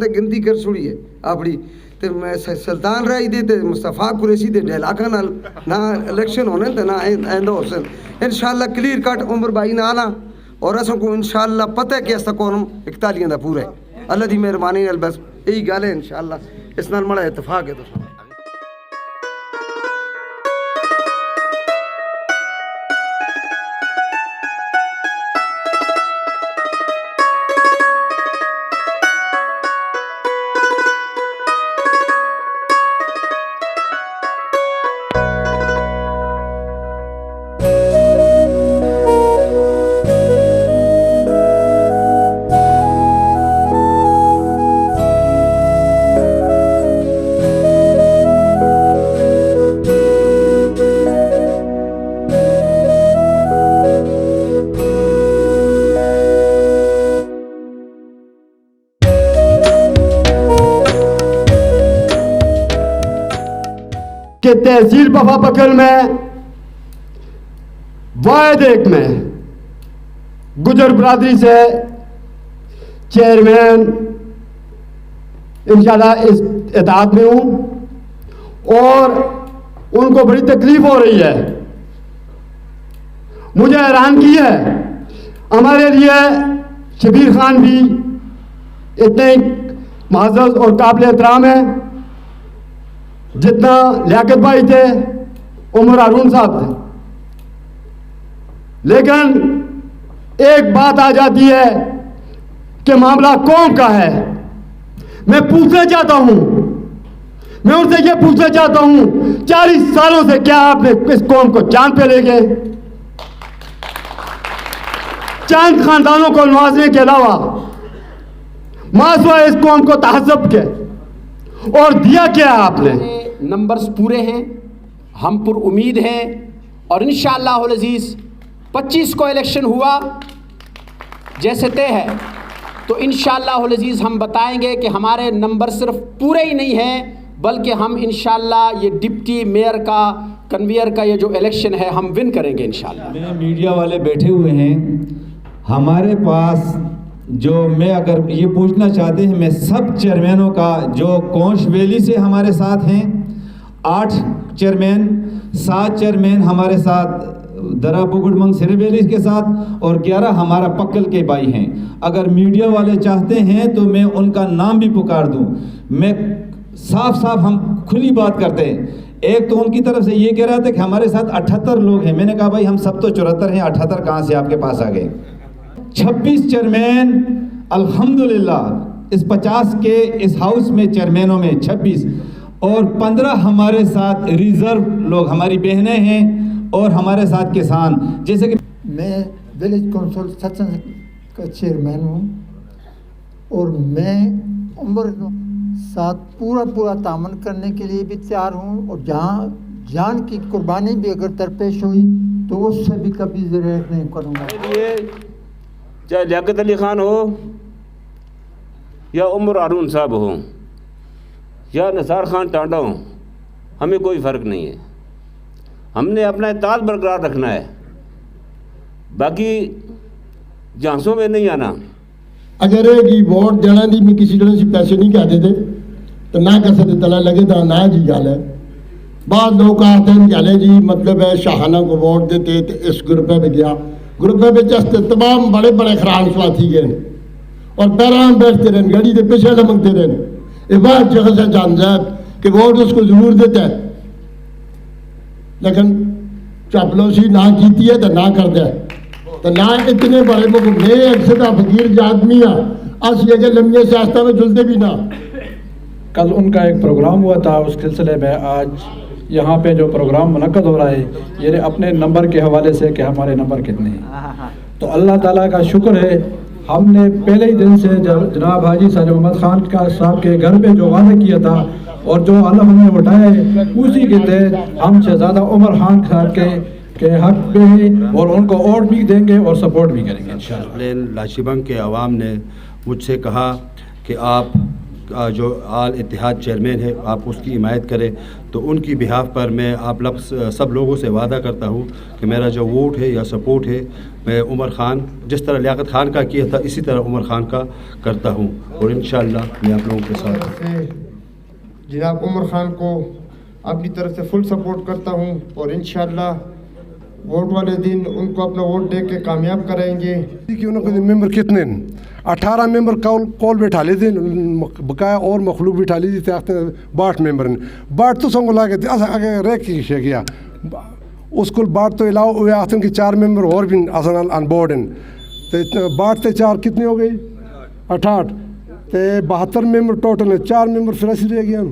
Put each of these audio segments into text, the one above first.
تے گنتی کر چھوڑی ہے اپنی تے میں سلطان رائی دے تے مصطفیٰ قریشی دے ڈھیلاکا نہ الیکشن ہونے تے نہ آئندہ حسن انشاءاللہ کلیئر کٹ عمر بھائی نہ آنا اور اسوں کو انشاءاللہ پتہ ہے کہ اس کونم 41 دا پورا ہے اللہ دی مہربانی نال بس یہی گل ہے انشاءاللہ اس نال بڑا اتفاق ہے تو کہ تحصیل بفا بکل میں واحد ایک میں گجر برادری سے چیئرمین انشاءاللہ اس اطاعت میں ہوں اور ان کو بڑی تکلیف ہو رہی ہے. مجھے حیران کی ہے ہمارے لیے شبیر خان بھی اتنے معزز اور قابل احترام ہے جتنا لیاقت بھائی تھے عمر ہارون صاحب تھے. لیکن ایک بات آ جاتی ہے کہ معاملہ قوم کا ہے. میں پوچھنا چاہتا ہوں میں ان سے یہ پوچھنا چاہتا ہوں 40 سالوں سے کیا آپ نے اس قوم کو چاند پہ لے گئے؟ چاند خاندانوں کو نوازنے کے علاوہ ماسوا اس قوم کو تہذب کے اور دیا کیا آپ نے؟ نمبرز پورے ہیں, ہم پر امید ہیں اور انشاءاللہ العزیز 25 کو الیکشن ہوا جیسے طے ہے تو انشاءاللہ العزیز ہم بتائیں گے کہ ہمارے نمبر صرف پورے ہی نہیں ہیں بلکہ ہم انشاءاللہ یہ ڈپٹی میئر کا کنویئر کا یہ جو الیکشن ہے ہم ون کریں گے انشاءاللہ. میڈیا والے بیٹھے ہوئے ہیں ہمارے پاس جو میں اگر یہ پوچھنا چاہتے ہیں میں سب چیئرمینوں کا جو کونش ویلی سے ہمارے ساتھ ہیں 8 چیئرمین 7 چیئرمین ہمارے ساتھ درا بگڑ منگ سری ویلی کے ساتھ اور 11 ہمارا پکل کے بھائی ہیں. اگر میڈیا والے چاہتے ہیں تو میں ان کا نام بھی پکار دوں. میں صاف ہم کھلی بات کرتے ہیں. ایک تو ان کی طرف سے یہ کہہ رہا تھا کہ ہمارے ساتھ 78 لوگ ہیں. میں نے کہا بھائی ہم سب تو 74 ہیں 78 کہاں سے آپ کے پاس آ گئے؟ 26 چیئرمین الحمدللہ اس 50 کے اس ہاؤس میں چیئرمینوں میں 26 اور 15 ہمارے ساتھ ریزرو لوگ ہماری بہنیں ہیں اور ہمارے ساتھ کسان. جیسے کہ میں ولیج کونسل سچن کا چیئرمین ہوں اور میں عمر ساتھ پورا تعاون کرنے کے لیے بھی تیار ہوں اور جہاں جان کی قربانی بھی اگر درپیش ہوئی تو اس سے بھی کبھی ضرورت نہیں کروں گا. چاہے لیاقت علی خان ہو یا عمر ہارون صاحب ہو یا نثار خان ٹانڈا ہو ہمیں کوئی فرق نہیں ہے. ہم نے اپنا اتحاد برقرار رکھنا ہے باقی جھانسوں میں نہیں آنا. اگر یہ ووٹ دینا دی میں کسی طرح سے پیسے نہیں کہتے تھے تو نہ کر سکتے تلا لگے تو نہ جی گل ہے. بعض لوگ آتے ہیں کہ جی مطلب ہے شاہانہ کو ووٹ دیتے تو اس گروپے پہ گیا گروپے پہ چستے تمام بڑے خران سواتی گئے اور پیران بیٹھتے رہے گاڑی کے پیچھے لمکتے رہے. یہ بات جگہ سے جان جائے کہ ووٹ اس کو ضرور دیتا ہے لیکن چاپلوسی نہ کیتی ہے تو نہ کرتا ہے تو نہ اتنے بڑے میں اکثر فقیر آدمی ہاں اس یہ کہ لمبے سیاستوں میں جلتے بھی نہ. کل ان کا ایک پروگرام ہوا تھا اس سلسلے میں آج یہاں پہ جو پروگرام منعقد ہو رہا ہے یہ اپنے نمبر کے حوالے سے کہ ہمارے نمبر کتنے ہیں تو اللہ تعالیٰ کا شکر ہے ہم نے پہلے ہی دن سے جناب حاجی ساجد محمد خان کا صاحب کے گھر پہ جو وعدہ کیا تھا اور جو علم ہم نے اٹھائے اسی کے تحت ہم شہزادہ عمر خان صاحب کے حق پہ ہیں اور ان کو ووٹ بھی دیں گے اور سپورٹ بھی کریں گے انشاءاللہ. لاشی بنگ کے عوام نے مجھ سے کہا کہ آپ جو آل اتحاد چیئرمین ہے آپ اس کی حمایت کریں. تو ان کی بہاف پر میں آپ سب لوگوں سے وعدہ کرتا ہوں کہ میرا جو ووٹ ہے یا سپورٹ ہے میں عمر خان جس طرح لیاقت خان کا کیا تھا اسی طرح عمر خان کا کرتا ہوں, اور انشاءاللہ میں آپ لوگوں کے ساتھ ہوں. جناب عمر خان کو اپنی طرف سے فل سپورٹ کرتا ہوں, اور انشاءاللہ ووٹ والے دن ان کو اپنا ووٹ دے کے کامیاب کرائیں گے. کہ ان کے ممبر کتنے 18 ممبر کال بیٹھا لیتے بقایا اور مخلوق بیٹھا لی تھے 62 ممبر باٹ تو سنگ لا کے اگر ریک کی کیا اس کو باٹ تو علاوہ ہوئے آتے کہ 4 ممبر اور بھی آسان ان بورڈ ہیں تو باٹ تے 4 کتنے ہو گئی 68 تے 72 ممبر ٹوٹل ہیں 4 ممبر پھر ایسی رہ گیا.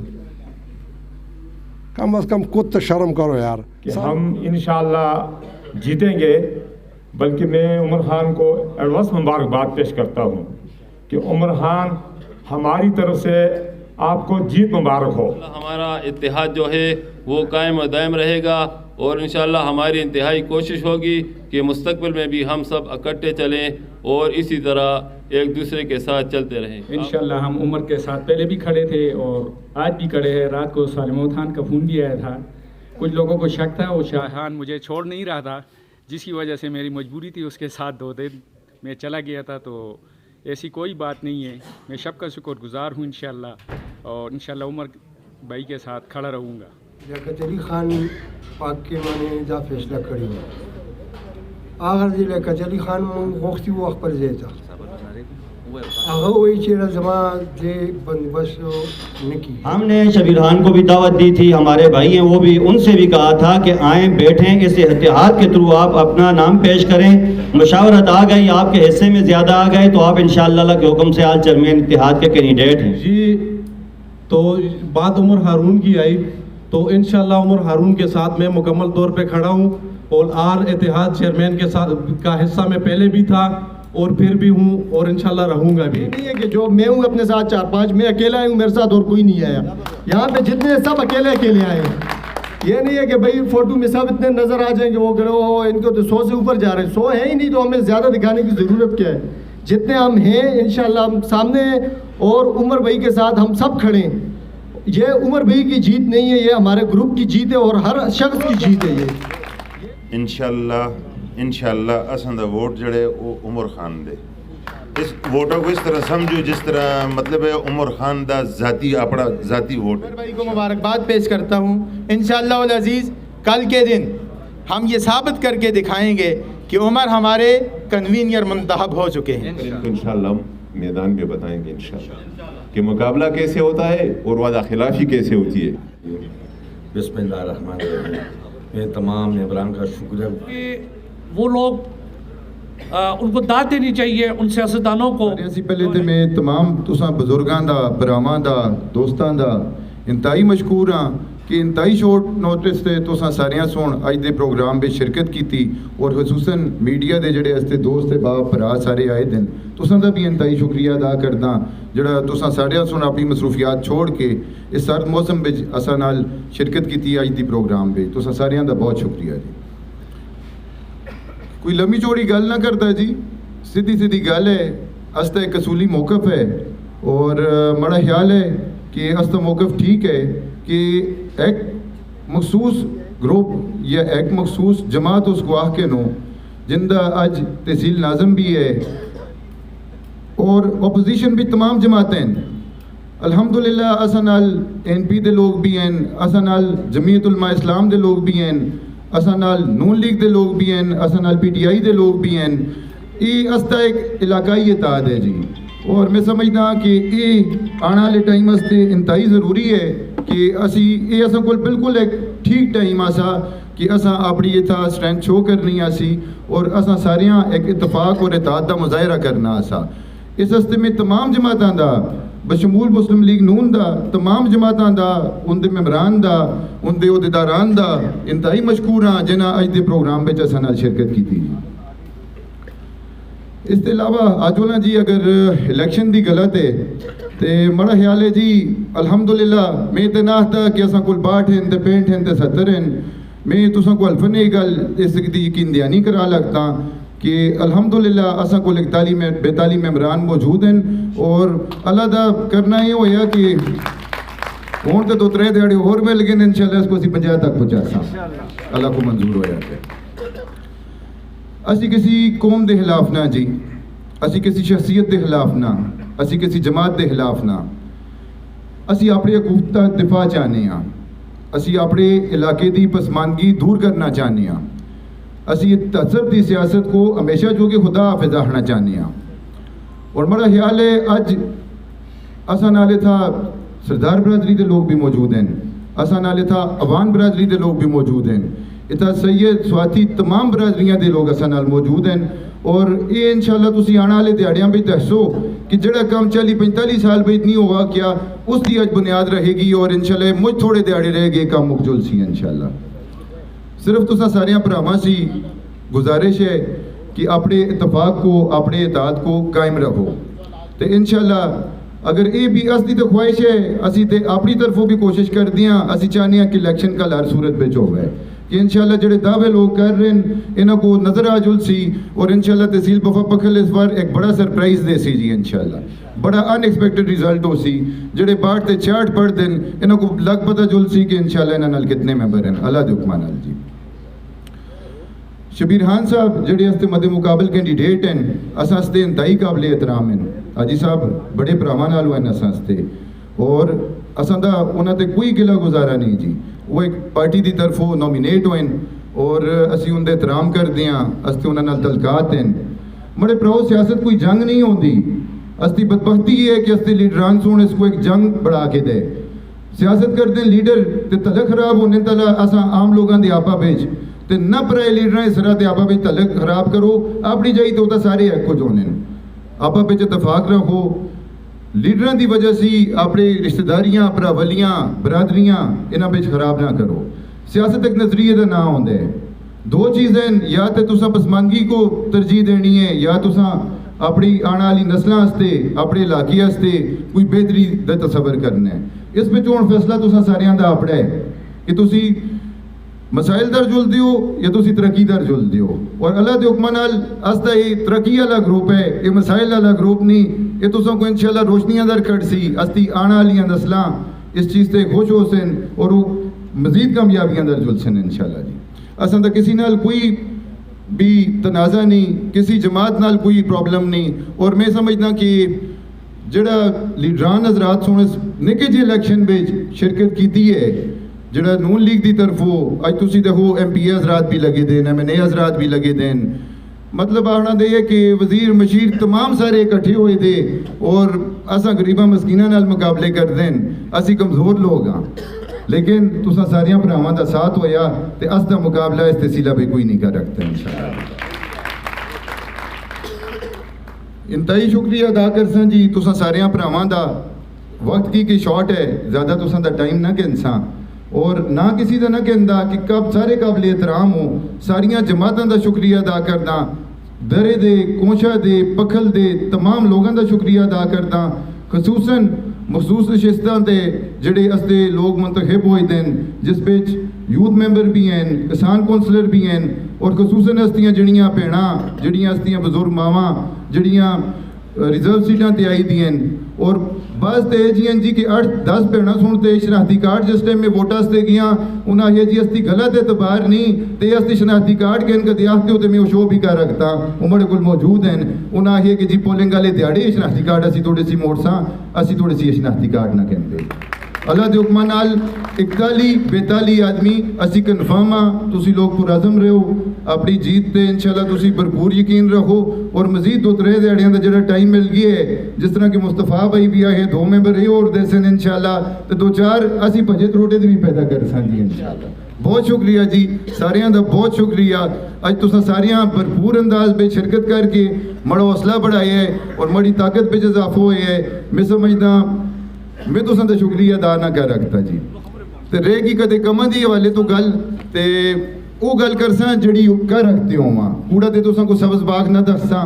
کم از کم خود تو شرم کرو یار کہ ہم انشاءاللہ جیتیں گے. بلکہ میں عمر خان کو ایڈوانس مبارکباد پیش کرتا ہوں کہ عمر خان ہماری طرف سے آپ کو جیت مبارک ہو. ہمارا اتحاد جو ہے وہ قائم و دائم رہے گا, اور انشاءاللہ ہماری انتہائی کوشش ہوگی کہ مستقبل میں بھی ہم سب اکٹھے چلیں اور اسی طرح ایک دوسرے کے ساتھ چلتے رہیں. انشاءاللہ ہم عمر کے ساتھ پہلے بھی کھڑے تھے اور آج بھی کھڑے ہیں. رات کو صالح محمود خان کا فون بھی آیا تھا, کچھ لوگوں کو شک تھا وہ شاہان مجھے چھوڑ نہیں رہا تھا, جس کی وجہ سے میری مجبوری تھی اس کے ساتھ 2 دن میں چلا گیا تھا. تو ایسی کوئی بات نہیں ہے, میں سب کا شکر گزار ہوں انشاءاللہ, اور انشاءاللہ عمر بھائی کے ساتھ کھڑا رہوں گا. لیاقت علی خان پاک کے معنی دا فیصلہ کری آخر دی لیاقت علی خان وقتی وقت پر زیتا آغا وہی چیرہ زمان دے بندوبست نکی. ہم نے شبیر خان کو بھی دعوت دی تھی, ہمارے بھائی ہیں وہ بھی, ان سے بھی کہا تھا کہ آئیں بیٹھیں اس اتحاد کے تھرو آپ اپنا نام پیش کریں. مشاورت آ گئی, آپ کے حصے میں زیادہ آ گئے تو آپ انشاءاللہ اللہ کے حکم سے آج چیئرمین اتحاد کے کینڈیڈیٹ ہیں. جی تو بات عمر ہارون کی آئی تو انشاءاللہ عمر ہارون کے ساتھ میں مکمل طور پہ کھڑا ہوں, اور اتحاد چیئرمین کے ساتھ کا حصہ میں پہلے بھی تھا اور پھر بھی ہوں اور انشاءاللہ رہوں گا بھی. نہیں ہے کہ جو میں ہوں اپنے ساتھ 4-5 میں اکیلا ہوں, میرے ساتھ اور کوئی نہیں آیا. یہاں پہ جتنے سب اکیلے آئے ہیں. یہ نہیں ہے کہ بھائی فوٹو میں سب اتنے نظر آ جائیں کہ وہ کرو ان کو تو 100 سے اوپر جا رہے ہیں. 100 ہے ہی نہیں تو ہمیں زیادہ دکھانے کی ضرورت کیا ہے. جتنے ہم ہیں انشاءاللہ ہم سامنے ہیں, اور عمر بھائی کے ساتھ ہم سب کھڑے ہیں. یہ عمر بھائی کی جیت نہیں ہے, یہ ہمارے گروپ کی جیت ہے اور ہر شخص کی جیت ہے. یہ انشاءاللہ اساں دا ووٹ جڑے وہ عمر خان دے. اس ووٹوں کو اس طرح سمجھو جس طرح مطلب ہے عمر خان دا ذاتی اپنا ذاتی ووٹ. عمر بھائی کو مبارکباد پیش کرتا ہوں. انشاءاللہ العزیز کل کے دن ہم یہ ثابت کر کے دکھائیں گے کہ عمر ہمارے کنوینئر منتخب ہو چکے ہیں. انشاءاللہ میدان میں بتائیں گے انشاءاللہ کہ مقابلہ کیسے ہوتا ہے اور وعدہ خلافی کیسے ہوتی ہے. بسم اللہ الرحمن الرحیم. میں تمام ممبران کا شکریہ. وہ لوگ ان کو داد دینی چاہیے ان سیاستدانوں کو. پہلے تو میں تمام تساں بزرگاں دا براواں دا دوستاں دا انتہائی مشکور ہاں کہ انتہائی شورٹ نوٹس تے تساں ساریاں سن اج دے پروگرام میں شرکت کیتی, اور خصوصاً میڈیا دے جڑے استے دوست باپ بھرا سارے آئے دن تساں دا بھی انتہائی شکریہ ادا کردا جڑا تساں ساریاں سن اپنی مصروفیات چھوڑ کے اس سرد موسم وچ اساں نال شرکت کیتی اج دی پروگرام پہ. تساں ساریاں دا بہت شکریہ جی. کوئی لمبی چوڑی گل نہ کرتا جی, سیدھی گل ہے. استا ایک اصولی موقف ہے اور بڑا خیال ہے کہ استا موقف ٹھیک ہے کہ ایک مخصوص گروپ یا ایک مخصوص جماعت اس کو آہ کے نو جندہ اج تحصیل ناظم بھی ہے اور اپوزیشن بھی تمام جماعتیں ہیں. الحمدللہ اساں نال NP دے لوگ بھی ہیں, اساں نال جمعیت علماء اسلام دے لوگ بھی ہیں, اساں نال نون لیگ دے لوگ بھی ہیں, اساں نال PTI دے لوگ بھی ہیں. یہ استا ایک علاقائی اتحاد ہے جی, اور میں سمجھدا ہاں کہ یہ آنے والے ٹائم واسطے انتہائی ضروری ہے کہ اسی یہ اساں کول بالکل ایک ٹھیک ٹائم آسا کہ اساں اپنی اتھا اسٹرینتھ شو کرنی آسی اور اساں ساریاں ایک اتفاق اور اتحاد دا مظاہرہ کرنا آسا. اس واسطے میں تمام جماعتاں دا بشمول مسلم لیگ نون دا تمام جماعتاں دا ان دے ممبران دا ان دے عہدیداران دا انتہائی مشکور ہاں جنہاں اج دے پروگرام وچ اساں نال شرکت کیتی. اس کے علاوہ آج والا جی اگر الیکشن دی غلط ہے تے بڑا خیال ہے جی الحمدللہ میں تے نہ تھا کہ اساں کول 62 ہیں تے 65 ہیں تے 70 ہیں. میں تساں کو الفنے گل اس دی یقین دہانی کرا لگتا کہ الحمدللہ اساں کو 42 ممبران موجود ہیں اور اللہ دا کرنا یہ ہویا کہ ہوں تو 2-3 دیہڑے اور مل گئے انشاءاللہ اس کو اسی 50 تک پہنچا سا اللہ کو منظور ہویا کہ اسی کسی قوم دے خلاف نہ جی، اسی کسی شخصیت دے خلاف نہ، اسی کسی جماعت دے خلاف نہ، اسی اپنے حقوق دا دفاع چاہنے ہاں، اسی اپنے علاقے دی پسماندگی دور کرنا چاہنے ہاں، اسی تہذب دی سیاست کو ہمیشہ جو کہ خدا حافظ رکھنا چاہنے ہاں۔ اور میرا خیال ہے اج اساں نالے تھا سردار برادری دے لوگ بھی موجود ہیں، اساں نالے تھا عوان برادری دے لوگ بھی موجود ہیں، اتنا سید سواتی تمام برادریاں دے لوگ اساں نال موجود ہیں، اور یہ انشاءاللہ تسی آنے والے دیہڑیاں بھی دسو کہ جڑا کام 40-45 سال بعد نہیں ہوگا کیا اس دی اج بنیاد رہے گی، اور انشاءاللہ مجھ تھوڑے دیہڑے رہے گے کام مکجول سی انشاءاللہ۔ صرف تساں ساریاں بھراواں سی گزارش ہے کہ اپنے اتفاق کو اپنے اتحاد کو قائم رکھو، تو انشاءاللہ اگر یہ بھی اس دی تو خواہش ہے اسی تے اپنی طرفوں بھی کوشش کر دیاں، اسی چاہنے ہیں کہ الیکشن کا ہر صورت بچ ہوگا ہے کہ انشاءاللہ جڑے دعوے لوگ کر رہے ہیں انہوں کو نظر آ جل سی، اور انشاءاللہ تحصیل بفا پکھل اس بار ایک بڑا سرپرائز دے سی جی، انشاءاللہ بڑا ان ایکسپیکٹڈ ریزلٹ ہو سی، جڑے باٹ تے چارٹ پڑھ دیں انہوں کو لگ پتہ جل سی کہ انشاءاللہ انہوں نال کتنے ممبر ہیں اللہ دے حکمان نال جی۔ شبیر خان صاحب جڑے اس تے مد مقابل کینڈیڈیٹ ہیں اساں اس تے انتہائی قابل احترام ہیں، حاجی صاحب بڑے پراواں نال ہوئے اساں اس تے، اور اساں دا انہاں تے کوئی گلہ گزارا نہیں جی، وہ ایک پارٹی دی طرفوں نومینیٹ ہوئے اور اسی ان دے احترام کر دیاں، اس تے انہاں نال تعلقات ہیں۔ بڑے پراؤ سیاست کوئی جنگ نہیں ہوندی، اس دی بدبختی یہ ہے کہ اس تے لیڈران سون اس کو ایک جنگ بڑھا کے دے، سیاست کر دیں لیڈر تے تعلق خراب ہونے تلا اساں عام لوگاں دی آپا بیچ تے نہ پرائے لیڈراں اس طرح تے آپا بیچ تعلق خراب کرو، اپنی جائی تو ہوتا سارے ایک کچھ ہونے آپا بیچ اتفاق رکھو، لیڈران دی وجہ سی اپنے رشتہ داریاں براولیاں برادریاں انہاں بیچ خراب نہ کرو۔ سیاست ایک نظریے دا نہ ہوندے، دو چیزیں یا تے تساں پسماندگی کو ترجیح دینی ہے یا تساں اپنی آنے والی نسلاں واسطے اپنے علاقے واسطے کوئی بہتری دا تصور کرنا ہے۔ اس میں چون فیصلہ تساں ساریاں دا اپنا ہے کہ تسی مسائل در جل دیو یا تسی ترقی در جل دیو، اور اللہ دے حکم نال اس دا یہ ترقی والا گروپ ہے، یہ مسائل والا گروپ نہیں، یہ تساں کو انشاءاللہ روشنیاں در کٹ سی، اس دی آنے والی نسلاں اس چیز تے خوش ہو سن اور وہ مزید کامیابیاں در جل سن انشاءاللہ جی۔ اساں دا کسی نال کوئی بھی تنازع نہیں، کسی جماعت نال کوئی پرابلم نہیں، اور میں سمجھنا کہ جڑا لیڈران حضرات سونے نکے جی الیکشن بیچ شرکت کیتی ہے، جڑا نون لیگ دی طرفوں اج تسی دیکھو ایم پی حضرات بھی لگے دین، ایم این اے حضرات بھی لگے دین، مطلب آنا دے ہے کہ وزیر مشیر تمام سارے اکٹھے ہوئے دے اور اساں غریباں مسکیناں نال مقابلے کر دین، اسی کمزور لوگ ہاں، لیکن تساں ساریاں بھراواں دا ساتھ ہویا تے اس دا مقابلہ اس تحصیلہ پہ کوئی نہیں کر رکھتا انشاءاللہ۔ انتہائی شکریہ ادا کرساں جی تساں ساریاں بھراواں دا، وقت کی شارٹ ہے، زیادہ تساں دا ٹائم نہ کہنساں اور نہ کسی دا نہ کہندا کہ کب سارے قابل احترام ہو، ساریاں جماعتاں دا شکریہ ادا کردا، درے دے کوشا دے پکھل دے تمام لوگاں دا شکریہ ادا کردا، خصوصاً مخصوص نشستاں دے جڑے اس دے لوگ منتخب ہوئے دن جس بچ یوتھ ممبر بھی ہیں، کسان کونسلر بھی ہیں، اور خصوصاً ہستیاں جڑیاں بھیڑاں جڑیاں ہستیاں بزرگ ماواں جڑیاں ریزرو سیٹاں تے آئی دی ہیں، اور بعض تے جی ہیں جی کہ 8-10 بھیڑاں سنتے شناختی کارڈ جس ٹائم میں ووٹاں تے گیاں انہاں یہ جی استی غلط اعتبار نہیں تے استی شناختی کارڈ کے ان کا دیاختے ہوتے میں وہ شو بھی کر رکھتا عمر کل موجود ہیں، انہاں یہ کہ جی پولنگ والے دیاڑے شناختی کارڈ اسی تھوڑے سی موڑساں اسی تھوڑے سی شناختی کارڈ نہ کہندے۔ اللہ دے حکم نال 41-42 آدمی اسی کنفرم ہاں، تسی لوگ پرعزم رہو، اپنی جیت تے انشاءاللہ تسی بھرپور یقین رکھو، اور مزید 2-3 دیہڑیاں دا جڑا ٹائم مل گیا ہے جس طرح کہ مصطفیٰ بھائی بھی آئے 2 ممبر رہے اور دے سن انشاءاللہ تے 2-4 اسی بھجے تروٹے بھی پیدا کر سن جی انشاءاللہ۔ بہت شکریہ جی ساریاں دا بہت شکریہ، اج تساں ساریاں بھرپور انداز پہ شرکت کر کے مڑا حوصلہ بڑھایا ہے اور مڑی طاقت پہ اضافہ ہوئے ہے، میں سمجھدا میں تو سن شکریہ ادا نہ کر رکھتا جی تے رہ گی کدے کماں دی حوالے تو گل تے او گل کرساں جڑی کر رکھتے ہو ماں کوڑا تے تساں کو سبز باغ نہ دساں،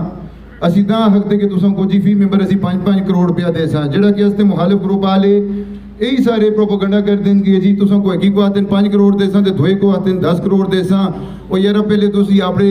اسی نہ حق دے کہ تساں کو جی فی ممبر اسی 5-5 کروڑ روپیہ دے ساں جڑا کہ اس تے مخالف گروپ والے یہی سارے پروپیگنڈا کر دیں گے جی تساں کو ایک کو آتے ہیں 5 کروڑ دے ساں تے دوئے کو آتے ہیں 10 کروڑ دے ساں، اور یار پہلے تسی اپنے